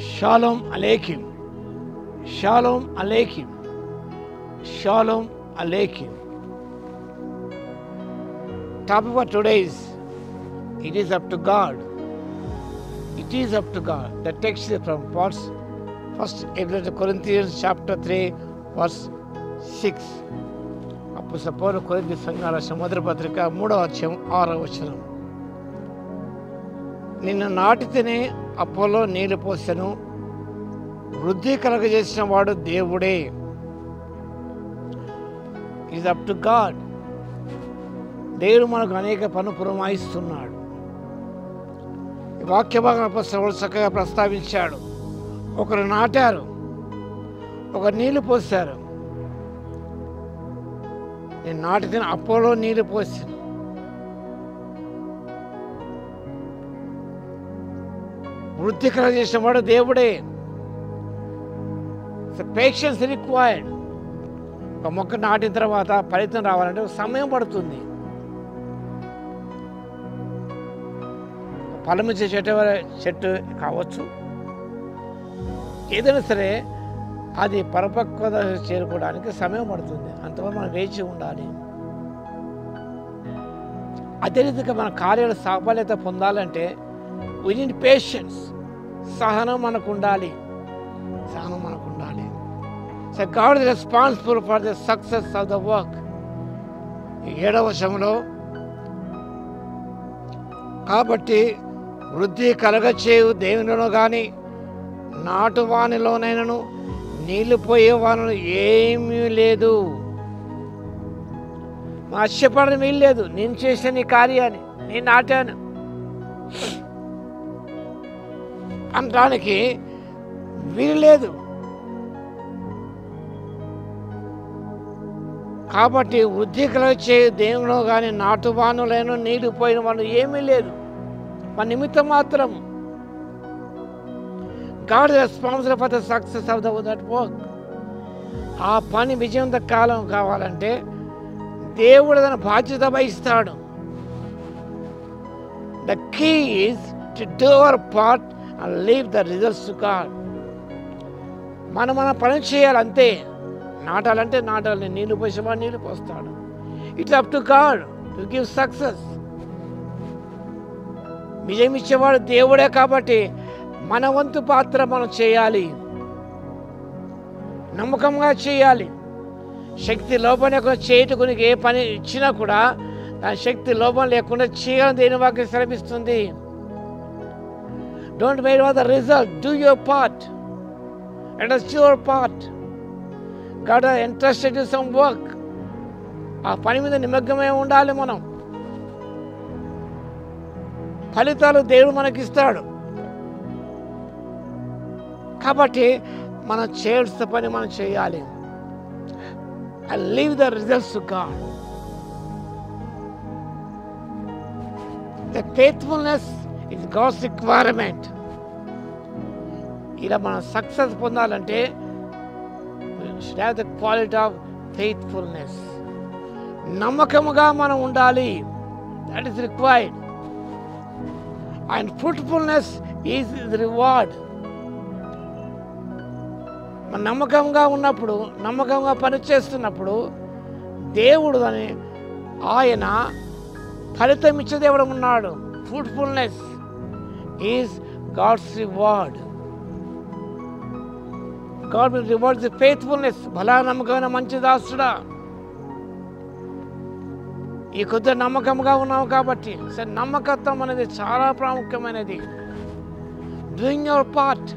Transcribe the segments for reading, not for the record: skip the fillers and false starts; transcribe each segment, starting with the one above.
Shalom Aleichem. Shalom Aleichem. Shalom Aleichem. Topic for today is, it is up to God. It is up to God. The text is from First Corinthians chapter 3 verse 6. అప్పుడు పౌలు కొరింథీ సంఘాల మొదటి పత్రిక 3వ అధ్యాయం 6వ వచనం. నిన్ను నాటితేనే Apollo నీళ్లు పోసెను, వృద్ధి కలగజేసిన వాడు దేవుడే. It up to God. దేవుడు మనకు అనేక పనులు పురమాయిస్తున్నాడు. ఈ వాక్య భాగం అపొస్తలుడు చక్కగా ప్రస్తావించాడు. ఒకరు నాటారు, ఒకరు నీళ్లు పోసారు. నేను నాటితే అపోలో నీళ్లు పోసాను, వృద్ధి కలగజేసిన వాడు దేవుడే. Patience required. ఒక మొక్క నాటిన తర్వాత ఫలితం రావాలంటే సమయం పడుతుంది. ఫలమిచ్చే చెట్టు కావచ్చు, ఏదైనా సరే అది పరిపక్వత చేరుకోవడానికి సమయం పడుతుంది. అంతవరకు మనం వేచి ఉండాలి. అదే రీతిగా మన కార్యాలు సాఫల్యత పొందాలంటే we need patience. సహనం మనకు ఉండాలి. So God is responsible for the success of the work. 7వ వచనంలో, కాబట్టి వృద్ధి కలగచేయు దేవునిలో కానీ నాటువానిలోనైనను నీళ్లు పోయేవాను ఏమీ లేదు. ఆశ్చర్యపడని వీలు లేదు. నేను చేసిన ఈ కార్యాన్ని, నేను నాటాను అనడానికి వీలు లేదు. కాబట్టి వృద్ధి కలగచే దేవునిలో కానీ నాటువానులైన నీళ్లు పోయిన వాళ్ళు ఏమీ లేదు. మన నిమిత్తం మాత్రం. God is responsible for the success of that work. ఆ పని విజయవంత కాలం కావాలంటే దేవుడు తన బాధ్యత వహిస్తాడు. The key is to do our part and leave the results to God. మనం మన పని చేయాలంతే. నాటాలంటే నాటాలి. నీళ్లు పోసేవాడు నీళ్లు పోస్తాడు. It's up to God to give success. విజయం ఇచ్చేవాడు దేవుడే. కాబట్టి మన వంతు పాత్ర మనం చేయాలి, నమ్మకంగా చేయాలి. శక్తి లోపం లేకుండా చేయటకు ఏ పని ఇచ్చినా కూడా దాని శక్తి లోపం లేకుండా చేయాలని దేని వాక్యం శ్రమిస్తుంది. Don't wait for the result. Do your part. Let us do our part. God has entrusted you some work. ఆ పని మీద నిమగ్నమై ఉండాలి మనం. ఫలితాలు దేవుడు మనకిస్తాడు. కాబట్టి మనం చేయాల్సిన పని మనం చేయాలి. and leave the results to God. The faithfulness is God's requirement. ఇలా మనం సక్సెస్ పొందాలంటే we should have the quality of faithfulness. నమ్మకముగా మనం ఉండాలి. That is required. And fruitfulness is the reward. మన నమ్మకంగా ఉన్నప్పుడు, నమ్మకంగా పనిచేస్తున్నప్పుడు దేవుడు అని ఆయన ఫలితం ఇచ్చే దేవుడు ఉన్నాడు. Fruitfulness is God's reward. God will reward the faithfulness. భలా నమ్మకమైన మంచి దాసుడా, ఈ కొద్ది నమ్మకంగా ఉన్నావు కాబట్టి. సరే, నమ్మకత్వం అనేది చాలా ప్రాముఖ్యమైనది. Doing your part.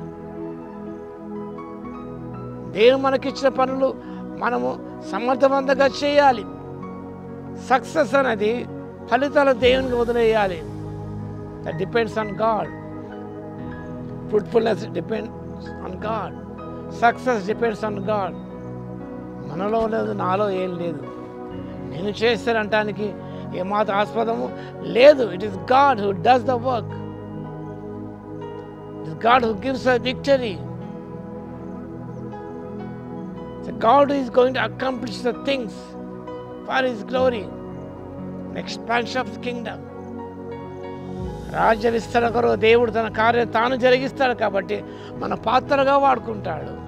దేవుడు మనకిచ్చిన పనులు మనము సమర్థవంతంగా చేయాలి. సక్సెస్ అనేది ఫలితాలు దేవునికి వదిలేయాలి. That depends on God. Fruitfulness depends on God. Success depends on God. మనలో లేదు, నాలో ఏం లేదు. నేను చేస్తానంటానికి ఏమాత్రం ఆస్పదము లేదు. It is God who does the work. It is God who gives a victory. So God is going to accomplish the things for His glory, an expansion of the kingdom. రాజ్య విస్తరణ కొరకు దేవుడు తన కార్యం తాను జరిగిస్తాడు కాబట్టి మన పాత్రగా వాడుకుంటాడు.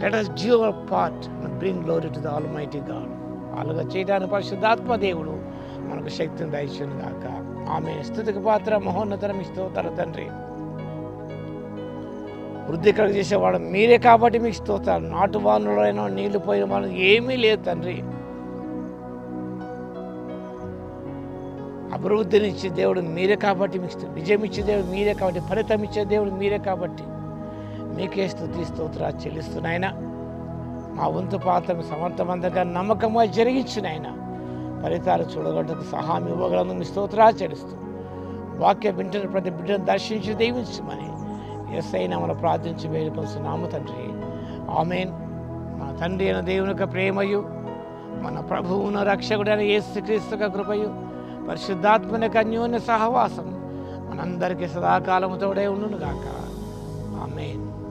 Let us do our part and bring glory to the Almighty God. అలాగా చేయడానికి పరిశుద్ధాత్మ దేవుడు మనకు శక్తిని దయచేయును గాక. ఆమేన్. స్తుతికి పాత్ర మహోన్నతరం స్తోత్ర తండ్రి. వృద్ధి కలుగ చేసేవాడు మీరే కాబట్టి మీకు స్తోత్రాలు. నాటు వానలో నీళ్లు పోయిన వాళ్ళు ఏమీ లేదు తండ్రి. అభివృద్ధినిచ్చే దేవుడు మీరే కాబట్టి మీకు విజయం ఇచ్చే దేవుడు మీరే కాబట్టి ఫలితం ఇచ్చే దేవుడు మీరే కాబట్టి మీకే స్తుతి స్తోత్రాలు చెల్లిస్తున్నాయన. మా వంతు పాత్ర సమర్థవంతంగా నమ్మకంగా జరిగించునైనా ఫలితాలు చూడగొట్టకు సహాయం ఇవ్వగలను మీ స్తోత్రాలు చెల్లిస్తూ వాక్య వింటున్న ప్రతి బిడ్డను దర్శించి దీవించమని యేసయ్య నామమున ప్రార్థించి వేడుకొంచున్నాము తండ్రి. ఆమేన్. మన తండ్రి అయిన దేవుని యొక్క ప్రేమయు మన ప్రభువున రక్షకుడైన యేసుక్రీస్తు యొక్క కృపయు పరిశుద్ధాత్మని యొక్క అన్యోన్య సహవాసం మనందరికీ సదాకాలము తోడే ఉండును గాక. ఆమేన్.